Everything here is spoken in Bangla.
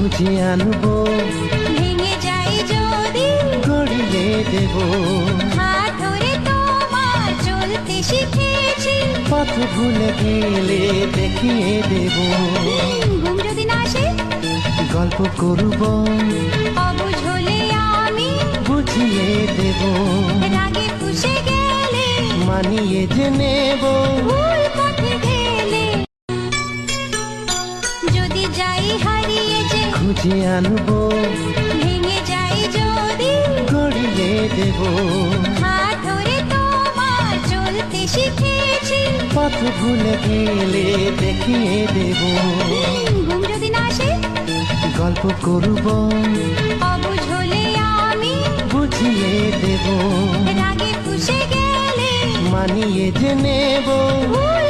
খুঁজে আনবো, ভেঙে যাই যদি গড়িয়ে দেব। হাত ধরে তোমার চলতে শিখেছি, পথ ভুলে গেলে দেখিয়ে দেব। ঘুম যদি না আসে গল্প করব, অবুঝ হলে আমি বুঝিয়ে দেব। রাগে ফুঁসে গেলে মানিয়ে যে নেব, ভুল পথে গেলে যদি যাই হারিয়ে যে খুঁজে আনবো, ভেঙে যাই যদি গড়িয়ে দেব। হাত ধরে তোমার চলতে শিখেছি, পথ ভুলে গেলে দেখিয়ে দেব। ঘুম যদি না আসে গল্প করব, অবুঝ হলে আমি বুঝিয়ে দেব। রাগে ফুঁসে গেলে মানিয়ে যে নেব, ভুল